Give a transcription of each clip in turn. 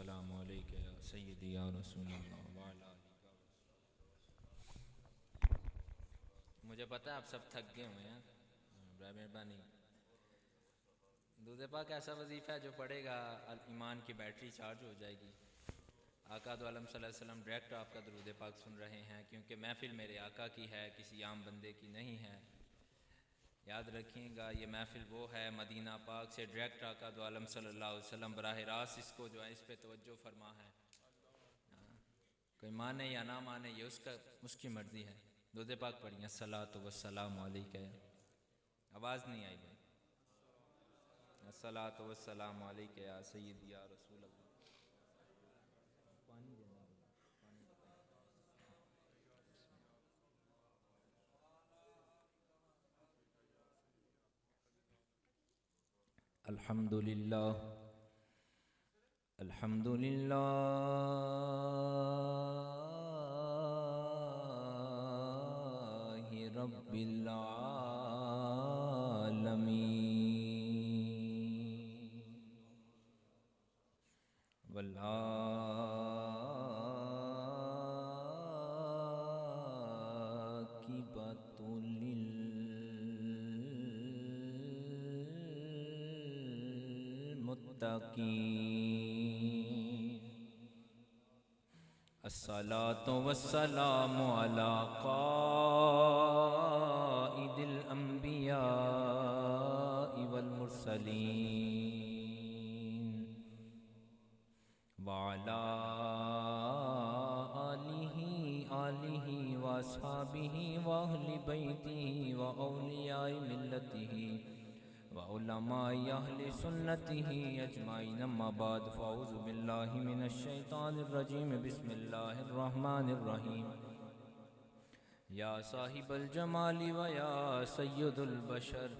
वस्सलामु अलैका या सय्यदी या रसूलल्लाह व अला आलिका। मुझे पता है आप सब थक गए हुए हैं, मेहरबानी। दूध पाक ऐसा वजीफ़ा है जो पढ़ेगा ईमान की बैटरी चार्ज हो जाएगी। आका दो आलम सल्लल्लाहु अलैहि वसल्लम डायरेक्ट आपका दरूद पाक सुन रहे हैं, क्योंकि महफ़िल मेरे आका की है, किसी आम बंदे की नहीं है। याद रखिएगा, ये महफ़िल वो है मदीना पाक से डायरेक्ट आका दो आलम सल्लल्लाहु अलैहि वसल्लम बराह रास्त इसको जो है इस पे तवज्जो फरमा है। कोई माने या ना माने ये उसकी मर्ज़ी है। दूध पाक पढ़िए, अस्सलातु वस्सलामु अलैका। आवाज़ नहीं आई भाई। अस्सलातु वस्सलामु अलैका या सय्यदी या रसूल अल्लाह। पानी देना, अल्हम्दुलिल्लाह अल्हम्दुलिल्लाहि रब्बिल आलमीन वल आक़िबतु लिल मुत्तक़ीन। अस्सलातु वस्सलामु अला क़ाइदिल अंबियाइ वल मुरसलीन व अला आलिहि व अस्हाबिहि व अहलि बैतिहि व औलियाइ मिल्लतिहि व उलमाए अहले सुन्नतिही अजमाइन। अम्मा बाद फ़अऊज़ु बिल्लाहि मिनश शैतानिर रजीम। बिस्मिल्लाहिर रहमानिर रहीम। या साहिबल जमाली व या सय्यदुल बशर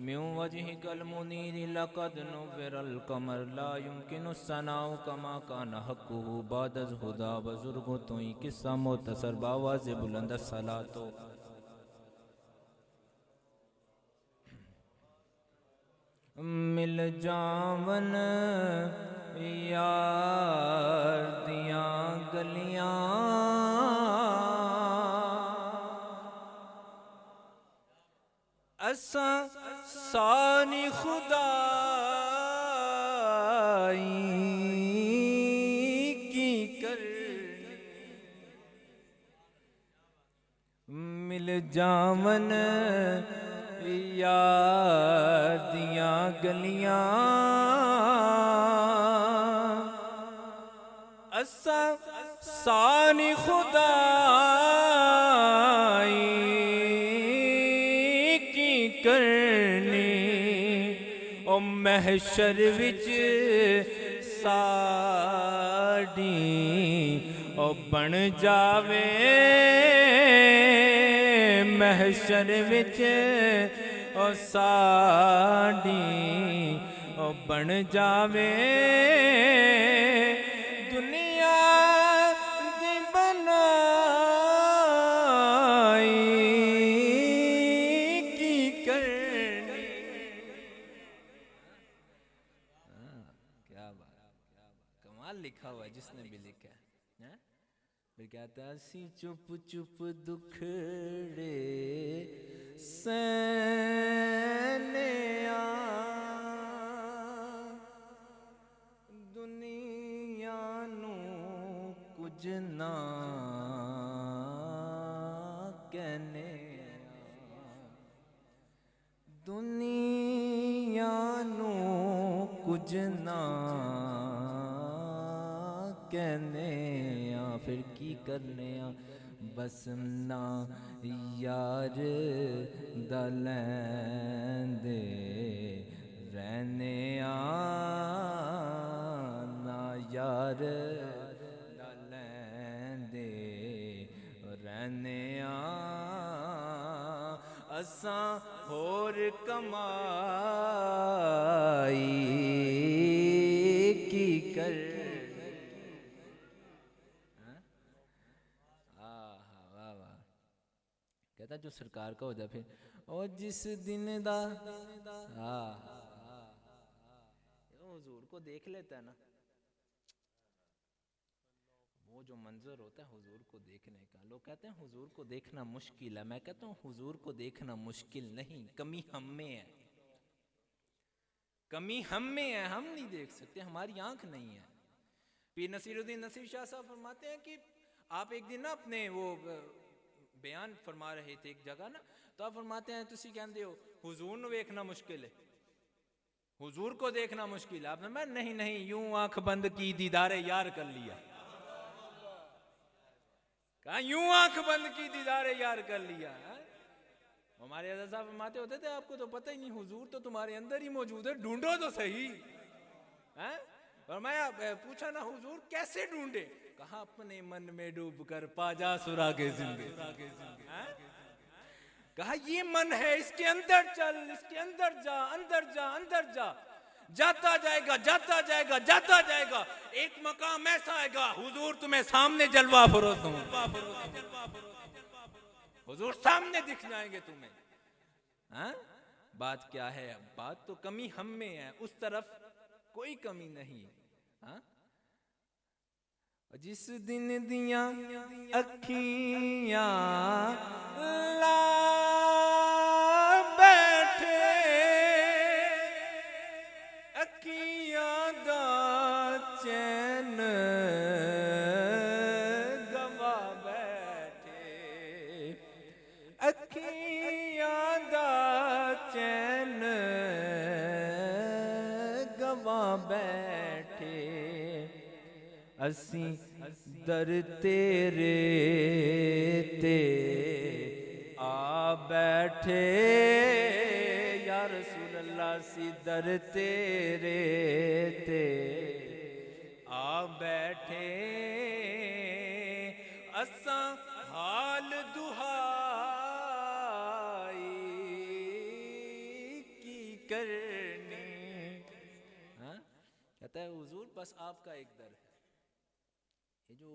मिन वजहिकल मुनीर लक़द नुव्विरल क़मर ला युमकिनुस सनाउ कमा काना हक़्क़ुहु बादज़ हुदा बुज़ुर्ग तोई किस्सा मुख़्तसर बावाज़े बुलंद सलातो मिल जावन यार दियाँ गलियाँ असा सानी खुदाई की कर मिल जावन यार दियाँ गलियाँ असा सानी खुदाई की करनी। ओ महशर विच साड़ी ओ बन जावे महशर विच ओ साड़ी ओ बन जावे दुनिया दी बनाई की करनी। क्या बात, कमाल लिखा हुआ है जिसने भी लिखा है। फिर कहता है सी चुप चुप दुखड़े सैनिया दुनिया नू कुछ ना कहने दुनिया नू कुछ ना कहने फिर की करने बस ना यार दलेंदे रहने ना यार दलेंदे रहने असा होर कमाई की कर। वाह वाह। कहता जो सरकार का हो जाए फिर और जिस दिन दा हुजूर को देख लेता है ना, वो जो मंजर होता है हुजूर को देखने का, लोग कहते हैं हुजूर को देखना मुश्किल है, मैं कहता हूँ हुजूर को देखना मुश्किल नहीं, कमी हम में है, कमी हम में है, हम नहीं देख सकते, हमारी आंख नहीं है। पीर नसीरुद्दीन नसीर शाह साहब फरमाते हैं कि आप एक दिन ना अपने वो बयान फरमा रहे थे एक जगह ना, तो आप फरमाते हैं तुसी कहते हो हुजूर को देखना मुश्किल है, हुजूर को देखना मुश्किल है। आपने मैं नहीं नहीं यूं आंख बंद की दीदारे यार कर लिया, कहा यूं आंख बंद की दीदारे यार कर लिया। हमारे हज़रत साहब फरमाते होते थे आपको तो पता ही नहीं, हुजूर तो तुम्हारे अंदर ही मौजूद है, ढूंढो तो सही है। और मैं पूछा ना हुजूर कैसे ढूंढे, कहा अपने मन में डूब कर पाजा सुरागे जिंदगी, कहा ये मन है इसके अंदर चल, इसके अंदर जा, अंदर जा, अंदर जा, जाता जाएगा जाता जाएगा जाता जाएगा, एक मकाम ऐसा आएगा हुजूर तुम्हें सामने जलवा फरोज दूंगा, हुजूर सामने दिख जाएंगे तुम्हें। हाँ? बात क्या है, बात तो कमी हम में है, उस तरफ कोई कमी नहीं। हाँ? जिस दिन दिया अखियां ला बैठे, अखियां दा चैन गवा बैठे, अखियां दा चैन गवा बैठे, असी दर तेरे ते आ बैठे, या रसूल अल्लाह सी दर तेरे ते आ बैठे, असा हाल दुहाई की करनी। हाँ? कहता है हुजूर बस आपका एक दर है। ये जो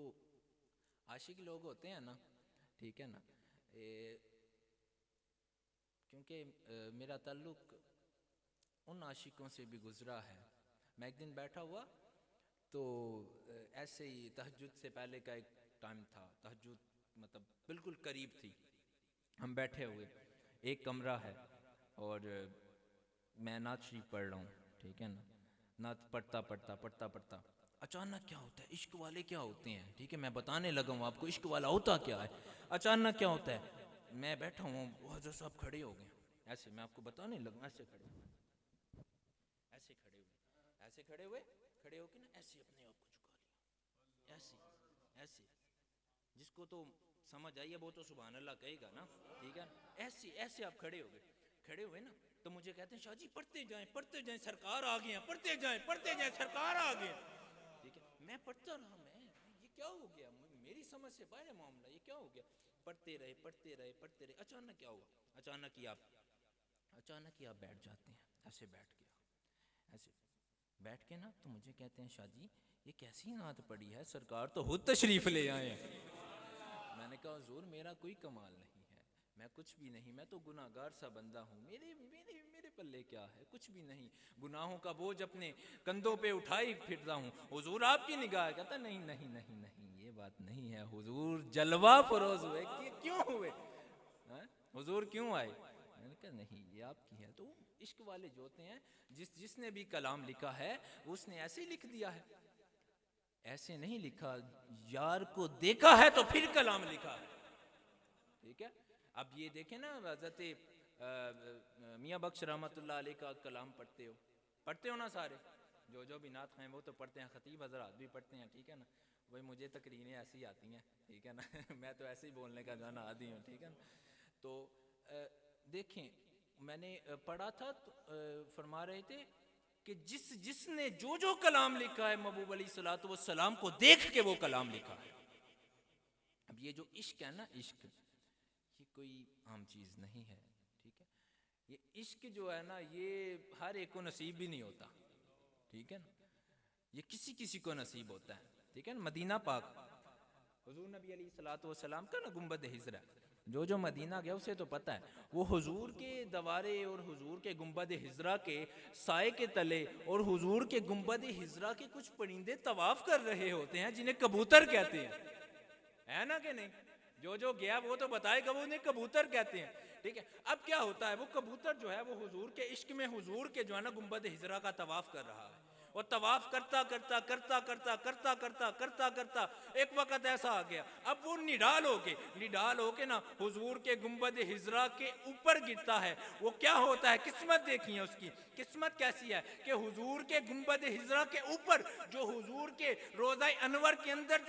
आशिक लोग होते हैं ना, ठीक है ना, क्योंकि मेरा ताल्लुक उन आशिकों से भी गुजरा है। मैं एक दिन बैठा हुआ तो ऐसे ही तहज्जुद से पहले का एक टाइम था, तहज्जुद मतलब बिल्कुल करीब थी, हम बैठे हुए, एक कमरा है और मैं नात शरीफ पढ़ रहा हूँ, ठीक है ना, नात पढ़ता पढ़ता पढ़ता पढ़ता अचानक क्या होता है, इश्क वाले क्या होते हैं, ठीक है, मैं बताने लगा हूँ आपको इश्क वाला होता क्या है। अचानक क्या होता है, मैं बैठा हूँ, हज़रत साहब खड़े हो गए, ऐसे मैं आपको बताने लगा, ऐसे खड़े हुए, ऐसे खड़े हुए, ऐसे खड़े हुए, खड़े होके ना ऐसे अपने आप को झुका लिया, ऐसे ऐसे, जिसको तो समझ आई है वो तो सुभान अल्लाह कहेगा ना, ठीक है, ऐसे ऐसे आप खड़े हो गए, खड़े हुए ना, तो मुझे कहते हैं शाह जी पढ़ते जाएं सरकार आ गए हैं, पढ़ते जाएं सरकार आ गए हैं, ठीक है। मैं पढ़ता रहा, मैं ये क्या हो गया, मेरी समझ से बाहर है मामला, ये क्या हो गया, पढ़ते रहे पढ़ते रहे पढ़ते रहे, अचानक क्या हुआ, अचानक ही आप बैठ जाते हैं, ऐसे बैठ गया, ऐसे बैठ के ना, तो मुझे कहते हैं शाह जी ये कैसी नात पड़ी है, सरकार तो खुद तशरीफ ले आए हैं। मैंने कहा हुजूर मेरा कोई कमाल नहीं है, मैं कुछ भी नहीं, मैं तो गुनाहगार सा बंदा हूँ, मेरे मेरे मेरे पल्ले क्या है, कुछ भी नहीं, गुनाहों का बोझ अपने कंधों पे उठाई फिरता हूँ, हुजूर आपकी निगाह। कहता नहीं नहीं नहीं नहीं ये बात नहीं है, हुजूर जलवा फरोज हुए, क्यों हुए, हुजूर क्यों आए। मैंने कहा नहीं ये आपकी है। तो इश्क वाले जो होते हैं, जिसने भी कलाम लिखा है उसने ऐसे ही लिख दिया है, ऐसे नहीं लिखा, यार को देखा है तो फिर कलाम लिखा है, ठीक है। अब ये देखें ना, हज़रत मियाँ बख्श रहमतुल्लाह अलैह का कलाम पढ़ते हो ना सारे, जो भी नात हैं वो तो पढ़ते हैं, खतीब हजरात भी पढ़ते हैं, ठीक है ना, वही मुझे तकरीरें ऐसी आती हैं, ठीक है ना मैं तो ऐसे ही बोलने का गाना आदी हूँ, ठीक है ना। तो देखें मैंने पढ़ा था तो फरमा रहे थे कि जिसने जो कलाम लिखा है महबूब अलैहिस्सलातु वस्सलाम को देख के वो कलाम लिखा है। अब ये जो इश्क है ना, इश्क ये कोई आम चीज़ नहीं है, ठीक है, ये इश्क जो है ना ये हर एक को नसीब भी नहीं होता, ठीक है ना, ये किसी किसी को नसीब होता है, ठीक है ना। मदीना पाक हुजूर नबी अलैहिस्सलातु वस्सलाम का ना गुंबद हिजरा, जो मदीना गया उसे तो पता है, वो हुजूर के दवारे और हुजूर के गुंबद हिजरा के साए के तले और हुजूर के गुंबद हिजरा के कुछ परिंदे तवाफ कर रहे होते हैं जिन्हें कबूतर कहते हैं, है ना कि नहीं? जो गया वो तो बताएगा, वो उन्हें कबूतर कहते हैं। ठीक है, अब क्या होता है, वो कबूतर जो है वो हुजूर के इश्क में हुजूर के जो है ना गुंबद हिजरा का तवाफ कर रहा है, और तवाफ करता करता करता करता करता करता करता करता एक वक्त ऐसा आ गया, अब वो निडाल होके ना हुजूर के गुंबद हिजरा के ऊपर गिरता है। वो क्या होता है, किस्मत देखी है उसकी, किस्मत कैसी है कि हुजूर के गुंबद हिजरा के ऊपर जो हुजूर के रोज़ा अनवर के अंदर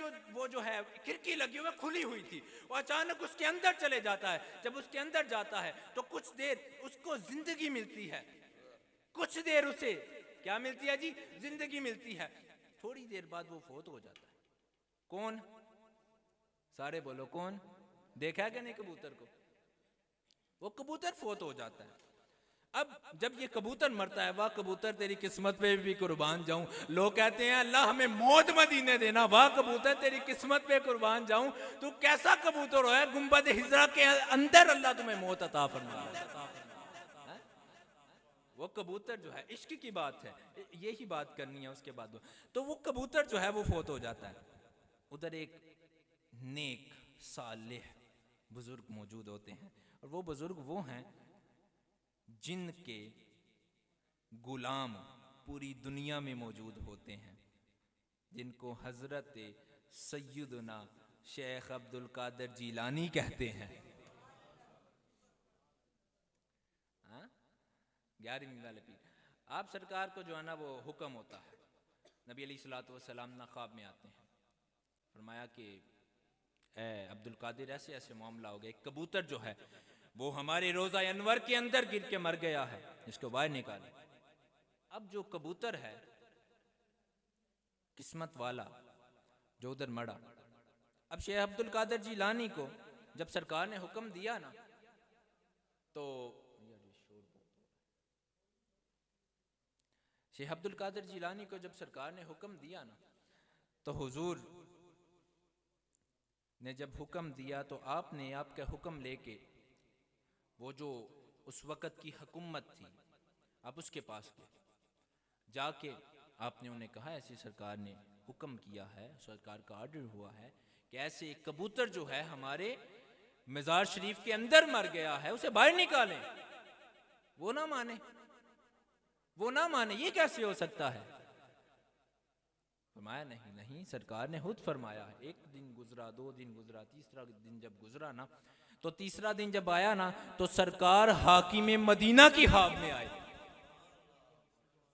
जो है खिड़की लगी हुई खुली हुई थी, वो अचानक उसके अंदर चले जाता है। जब उसके अंदर जाता है तो कुछ देर उसको जिंदगी मिलती है, कुछ देर उसे क्या मिलती है जी, जिंदगी मिलती है। थोड़ी देर बाद वो फोत हो जाता है। कौन, सारे बोलो कौन? देखा है कि नहीं कबूतर को? वो कबूतर फोत हो जाता है। अब जब ये कबूतर मरता है, वाह कबूतर तेरी किस्मत पे भी कुर्बान जाऊं, लोग कहते हैं अल्लाह हमें मौत मदीने देना, वाह कबूतर तेरी किस्मत पे कुर्बान जाऊं, तू कैसा कबूतर है, गुंबद हिजरा के अंदर अल्लाह तुम्हें मौत अता फरमाए। वो कबूतर जो है, इश्क की बात है, यही बात करनी है उसके बाद। तो वो कबूतर जो है वो फोत हो जाता है। उधर एक नेक सालेह बुजुर्ग मौजूद होते हैं, और वो बुजुर्ग वो हैं जिनके गुलाम पूरी दुनिया में मौजूद होते हैं, जिनको हजरत सैयदना शेख अब्दुल कादिर जीलानी कहते हैं। 11वीं वाले पीर। आप सरकार को जो है ना वो हुक्म होता है, नबी अलैहिस्सलातु वस्सलाम ना ख्वाब में आते हैं, फरमाया कि ए अब्दुल कादिर ऐसे ऐसे मामला हो गया, एक कबूतर जो है वो हमारे रोज़ा अनवर के अंदर गिर के मर गया है, इसको बाहर निकाले। अब जो कबूतर है किस्मत वाला जो उधर मरा, अब शेख अब्दुल कादिर जीलानी को जब सरकार ने हुक्म दिया ना, तो शेख अब्दुल कादिर जीलानी को जब सरकार ने हुक्म दिया ना, तो हुजूर ने जब हुक्म दिया तो आपने आपका हुक्म लेके वो जो उस वक़्त की हुकूमत थी, आप उसके पास गए, जाके आपने उन्हें कहा ऐसी सरकार ने हुक्म किया है, सरकार का आर्डर हुआ है कि ऐसे एक कबूतर जो है हमारे मज़ार शरीफ के अंदर मर गया है, उसे बाहर निकालें। वो ना माने, वो ना माने, ये कैसे हो सकता है? फरमाया नहीं नहीं, सरकार ने खुद फरमाया है। एक दिन गुजरा, 2 दिन गुजरा, तीसरा दिन जब गुजरा ना, तो तीसरा दिन जब आया ना, तो सरकार हाकिम मदीना की हाब में आए,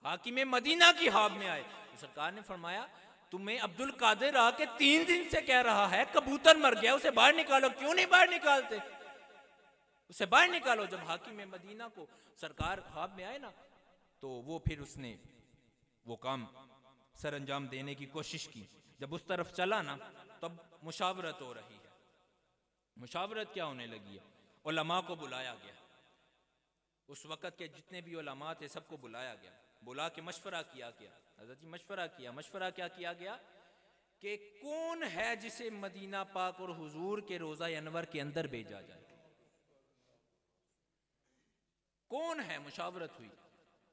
हाकिम मदीना की हाब में आए। तो सरकार ने फरमाया तुम्हें अब्दुल कादिर आके 3 दिन से कह रहा है कबूतर मर गया, उसे बाहर निकालो, क्यों नहीं बाहर निकालते? उसे बाहर निकालो। जब हाकिम मदीना को सरकार हाब में आए ना, तो वो फिर उसने वो काम सर अंजाम देने की कोशिश की। जब उस तरफ चला ना, तब मुशावरत हो रही है। मुशावरत क्या होने लगी है? उलमा को बुलाया गया, उस वक़्त के जितने भी उलमा थे सबको बुलाया गया, बुला के मशवरा किया गया। हज़रत जी मशवरा किया, मशवरा क्या किया गया कि कौन है जिसे मदीना पाक और हुजूर के रोज़ा अनवर के अंदर भेजा जाए, कौन है? मुशावरत हुई।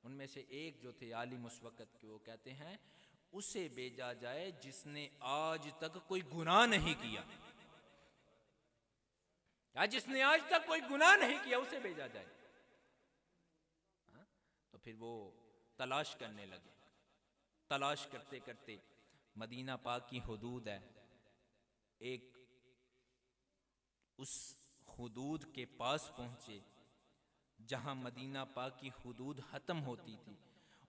उनमें से एक जो थे आलिम उस वक़्त के, वो कहते हैं उसे भेजा जाए जिसने आज तक कोई गुनाह नहीं किया, या जिसने आज तक कोई गुनाह नहीं किया उसे भेजा जाए। तो फिर वो तलाश करने लगे, तलाश करते करते मदीना पाक की हुदूद है, एक उस हुदूद के पास पहुंचे जहां मदीना पाक की हुदूद खत्म होती थी।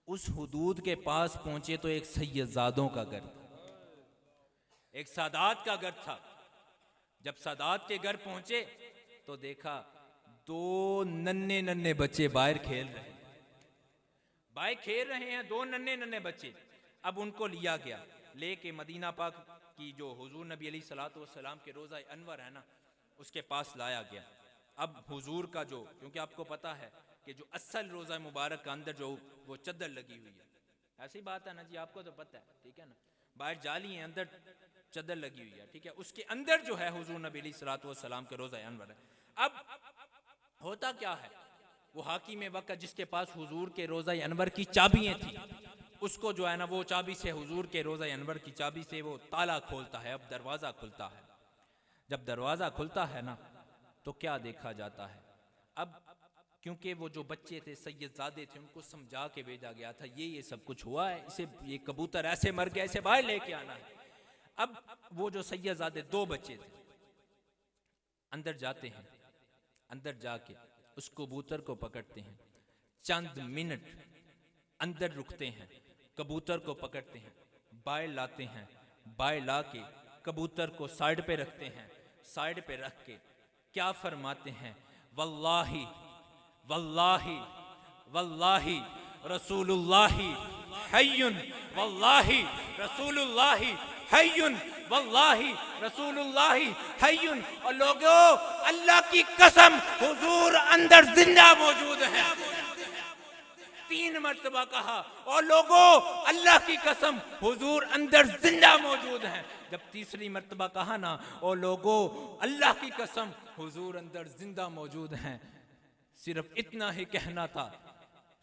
उस हुदूद के पास पहुंचे तो एक सैयदजादों का घर था, एक सादात का घर था। जब सादात के घर पहुंचे तो देखा 2 नन्हे नन्हे बच्चे बाहर खेल रहे हैं, बाहर खेल रहे हैं 2 नन्हे नन्हे बच्चे। अब उनको लिया गया, लेके मदीना पाक की जो हुजूर नबी अलैहिस्सलातु वस्सलाम के रोज़ा अनवर है ना, उसके पास लाया गया। अब हुजूर का जो, क्योंकि आपको पता है कि जो असल रोज़ा मुबारक का अंदर जो वो चद्दर लगी हुई है, ऐसी बात है ना जी, आपको तो पता है, ठीक है ना, बाहर जाली है, अंदर चदर लगी हुई है, ठीक है, उसके अंदर जो है हुजूर नबी अलैहिस्सलातु वस्सलाम के रोज़ा अनवर है। अब होता क्या है, वो हाकिम वक्त जिसके पास हुजूर के रोज़ा अनवर की चाबियाँ थी, उसको जो है ना वो चाबी से, हुजूर के रोज़ा अनवर की चाबी से वो ताला खोलता है। अब दरवाज़ा खुलता है, जब दरवाज़ा खुलता है ना तो क्या देखा जाता है। अब क्योंकि वो जो बच्चे थे सैयदजादे थे, उनको समझा के भेजा गया था ये सब कुछ हुआ है, इसे ये कबूतर ऐसे मर गया, ऐसे बाहर लेके आना है। अब वो जो सैयदजादे दो बच्चे थे अंदर जाते हैं, अंदर जाके उस कबूतर को पकड़ते हैं, चंद मिनट अंदर रुकते हैं, कबूतर को पकड़ते हैं, बाहर लाते हैं, बाहर ला के कबूतर को साइड पे रखते हैं, साइड पे रख के क्या फरमाते हैं, वल्लाही वल्लाही वल्लाही रसूलुल्लाही हय्युन, वल्लाही रसूलुल्लाही हय्युन, वल्लाही रसूलुल्लाही हय्युन। और लोगों, अल्लाह की कसम हुजूर अंदर जिंदा मौजूद है। 3 मर्तबा कहा, और लोगों अल्लाह की कसम हुजूर अंदर जिंदा मौजूद हैं। जब तीसरी मर्तबा कहा ना, और लोगों अल्लाह की कसम हुजूर अंदर जिंदा मौजूद हैं, सिर्फ इतना ही कहना था,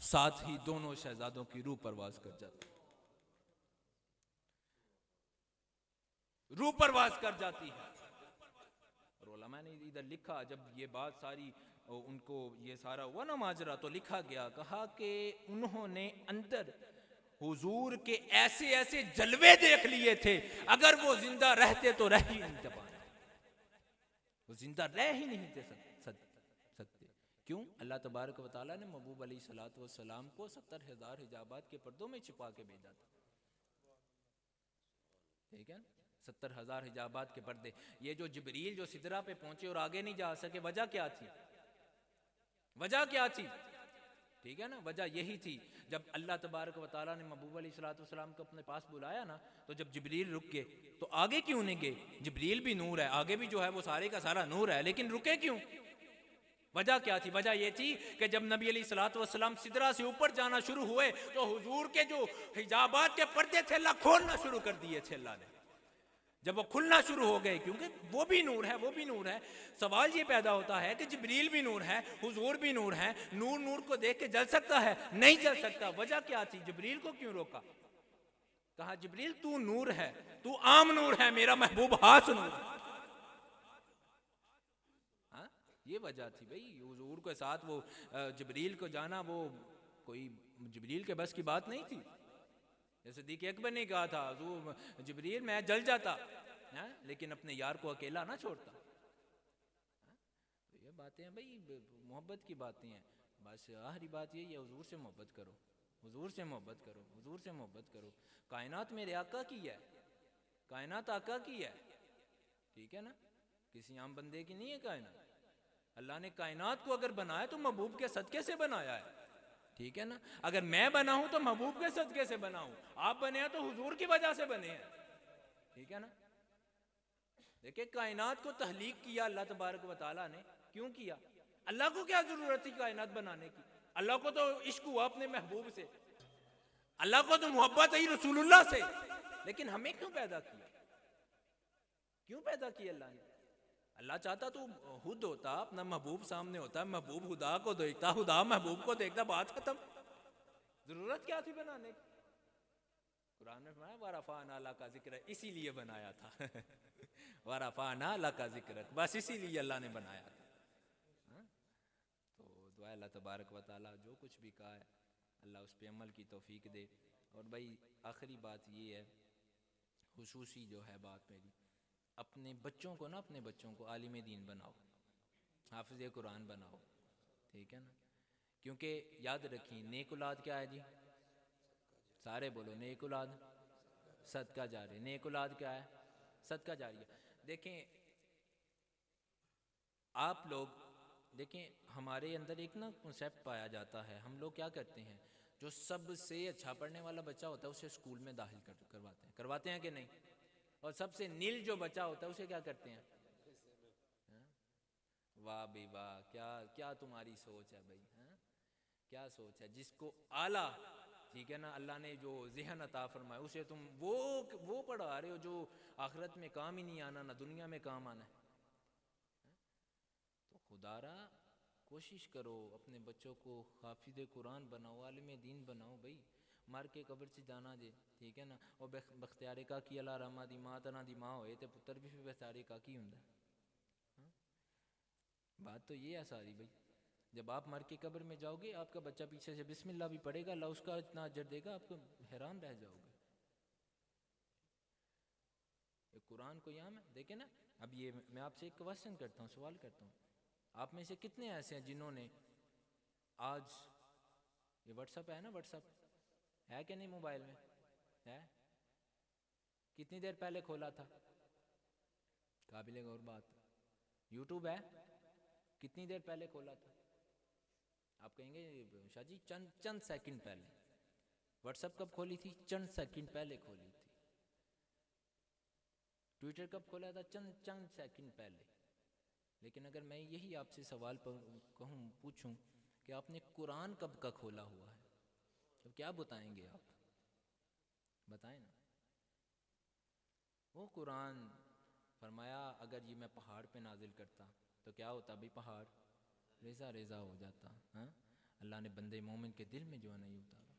साथ ही दोनों शहजादों की रूह परवाज कर जाती, रूह परवाज कर जाती है। और उलमा ने इधर लिखा, जब ये बात सारी उनको ये सारा हुआ ना माजरा, तो लिखा गया, कहा कि उन्होंने अंदर हुजूर के ऐसे ऐसे जलवे देख लिए थे, अगर वो जिंदा रहते तो रह ही नहीं पाते, वो जिंदा रह ही नहीं थे सकते। क्यों? अल्लाह तबारक व तआला ने महबूब अलैहिस्सलातु वस्सलाम को 70,000 हिजाबात के पर्दों में छिपा के भेजा था, ठीक है, 70,000 हिजाबात के पर्दे। ये जो जिब्रील जो सिदरा पे पहुंचे और आगे नहीं जा सके, वजह क्या थी? वजह क्या थी? ठीक है ना, वजह यही थी, जब अल्लाह तबारक व तआला ने महबूब अलैहिस्सलातु वस्सलाम को अपने पास बुलाया ना, तो जब जिब्रील रुक गए तो आगे क्यों नहीं गए? जिब्रील भी नूर है, आगे भी जो है वो सारे का सारा नूर है, लेकिन रुके क्यों? वजह क्या थी? वजह ये थी कि जब नबी अलैहिस्सलातु वस्सलाम सिदरा से ऊपर जाना शुरू हुए तो हुजूर के जो हिजाबात के पर्दे थे अल्लाह खोलना शुरू कर दिए थे अल्लाह ने। जब वो खुलना शुरू हो गए, क्योंकि वो भी नूर है, वो भी नूर है, सवाल ये पैदा होता है कि जिब्रील भी नूर है, हुजूर भी नूर है, नूर नूर को देख के जल सकता है? नहीं जल सकता। वजह क्या थी? जिब्रील को क्यों रोका? कहा जिब्रील तू नूर है, तू आम नूर है, मेरा महबूब हास नूर है। हाँ, ये वजह थी भाई, हुजूर के साथ वो जिब्रील को जाना वो कोई जिब्रील के बस की बात नहीं थी। सिद्दीक़ अकबर ने कहा था, जिब्रील मैं जल जाता है, लेकिन अपने यार को अकेला ना छोड़ता। तो ये बातें हैं भाई, मोहब्बत की बातें हैं। बस आखिरी बात यही है, हुजूर से मोहब्बत करो, हुजूर से मोहब्बत करो, हुजूर से मोहब्बत करो। कायनात मेरे आका की है, कायनात आका की है, ठीक है ना, किसी आम बंदे की नहीं है कायनात। अल्लाह ने कायनात को अगर बनाया तो महबूब के सदके से बनाया है, ठीक है ना। अगर मैं बना हूं तो महबूब के सदके से बना हूं, आप बने हैं तो हुजूर की वजह से बने हैं, ठीक है ना। देखिए कायनात को तहलीक किया अल्लाह तबारक व तआला ने, क्यों किया? अल्लाह को क्या जरूरत थी कायनात बनाने की? अल्लाह को तो इश्क हुआ अपने महबूब से, अल्लाह को तो मोहब्बत है रसूलुल्लाह से, लेकिन हमें क्यों पैदा किया? क्यों पैदा किया अल्लाह ने? अल्लाह चाहता तो खुद होता, अपना महबूब सामने होता, महबूब खुदा को देखता, खुदा महबूब को देखता, बात खत्म। जरूरत क्या थी बनाने की? कुरान में फरमाया वरफाना लका जिक्र, इसीलिए बनाया था वरफाना लका जिक्र, बस इसीलिए अल्लाह ने बनाया था। तो दुआ अल्लाह तबारक व तआला जो कुछ भी कहा है अल्लाह उस पे अमल की तौफीक दे। और भाई आखिरी बात ये है, खुसूसी जो है बात मेरी, अपने बच्चों को ना, अपने बच्चों को आलिम दीन बनाओ, हाफिज़ कुरान बनाओ, ठीक है ना। क्योंकि याद रखिए नेक औलाद क्या है जी? सारे बोलो, नेक औलाद सदका जारी। नेक औलाद क्या है? सदका जारी। देखें आप लोग, देखें हमारे अंदर एक ना कॉन्सेप्ट पाया जाता है, हम लोग क्या करते हैं, जो सबसे अच्छा पढ़ने वाला बच्चा होता है उसे स्कूल में दाखिल करवाते हैं कि नहीं? और सबसे नील जो बच्चा होता है उसे क्या करते हैं? वाह भाई वाह, क्या क्या तुम्हारी सोच है भाई, क्या सोच है। जिसको आला, ठीक है ना, अल्लाह ने जो ज़हन अता फरमाया उसे तुम वो पढ़ा रहे हो जो आखिरत में काम ही नहीं आना, ना दुनिया में काम आना है। तो खुदारा कोशिश करो अपने बच्चों को हाफिज़ कुरान बनाओ, आलिम दीन बनाओ भाई। मार के कब्र से जाना जे, ठीक है ना। और बख्तियार का की अला रमा दी माँ तना दी माँ होए तो पुत्र भी बख्तियार का की हुंदा। बात तो ये है सारी भाई। जब आप मर के कब्र में जाओगे, आपका बच्चा पीछे से बिस्मिल्लाह भी पढ़ेगा, अल्लाह उसका इतना अजर देगा, आपको हैरान रह जाओगे। ये कुरान को यहाँ में देखे ना। अब ये मैं आपसे एक क्वेश्चन करता हूँ, सवाल करता हूँ, आप में से कितने ऐसे हैं जिन्होंने आज ये व्हाट्सअप है ना, व्हाट्सअप है कि नहीं मोबाइल में है, कितनी देर पहले खोला था? काबिल गौर बात। यूट्यूब है, कितनी देर पहले खोला था? आप कहेंगे शाह जी चंद चंद सेकंड पहले। व्हाट्सअप कब खोली थी? चंद सेकंड पहले खोली थी। ट्विटर कब खोला था? चंद चंद सेकंड पहले। लेकिन अगर मैं यही आपसे सवाल कहूँ पूछूं कि आपने कुरान कब का खोला हुआ है, तो क्या बताएंगे आप? बताएं ना। वो कुरान फरमाया अगर ये मैं पहाड़ पे नाजिल करता तो क्या होता भाई? पहाड़ रेजा रेजा हो जाता। हाँ, अल्लाह ने बंदे मोमिन के दिल में जो है नहीं उतारा।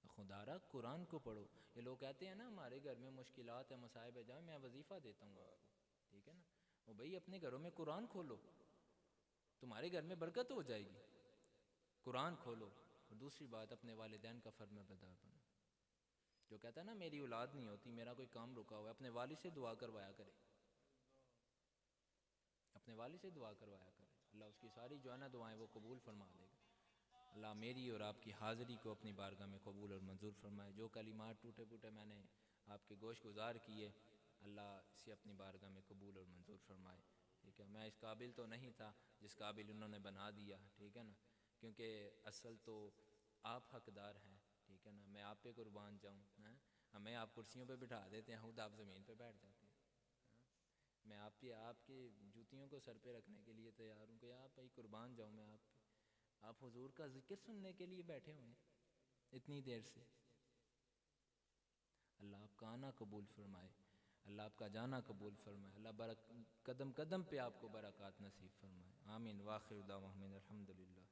खुदारा कुरान को पढ़ो। ये लोग कहते हैं ना हमारे घर में मुश्किलात है, मसाइब है, जाओ मैं वजीफ़ा देता हूँ आपको, ठीक है ना। वो भाई अपने घरों में कुरान खोलो, तुम्हारे घर में बरकत हो जाएगी। कुरान खोलो। और दूसरी बात, अपने वालिदैन का फर्माबरदार बनो। जो कहता है ना मेरी औलाद नहीं होती, मेरा कोई काम रुका हुआ है, अपने वालिद से दुआ करवाया करे, अपने वालिद से दुआ करवाया करे, अल्लाह उसकी सारी जो है ना दुआएं वो कबूल फरमा लेगा। अल्लाह मेरी और आपकी हाज़िरी को अपनी बारगाह में कबूल और मंजूर फरमाए। जो कलिमात टूटे फूटे मैंने आपके गोश गुजार किए, अल्लाह इसे अपनी बारगाह में कबूल और मंजूर फरमाए। ठीक है, मैं इस काबिल तो नहीं था जिस काबिल उन्होंने बना दिया, ठीक है ना, क्योंकि असल तो आप हकदार हैं, ठीक है ना। मैं आप पे कुर्बान जाऊँ हैं, हमें आप कुर्सियों पे बिठा देते हैं, खुद आप ज़मीन पे बैठ जाते हैं। मैं आपकी जूतियों को सर पे रखने के लिए तैयार हूँ कि आप भाई कुर्बान जाऊँ मैं आप पे। आप हुजूर का जिक्र सुनने के लिए बैठे हुए हैं इतनी देर से। अल्लाह आपका आना कबूल फरमाए, अल्लाह आपका जाना कबूल फरमाए, अल्लाह कदम कदम पे आपको बरक़ात नसीब फरमाए। आमीन। वाखिर दावाना अल्हम्दुलिल्लाह।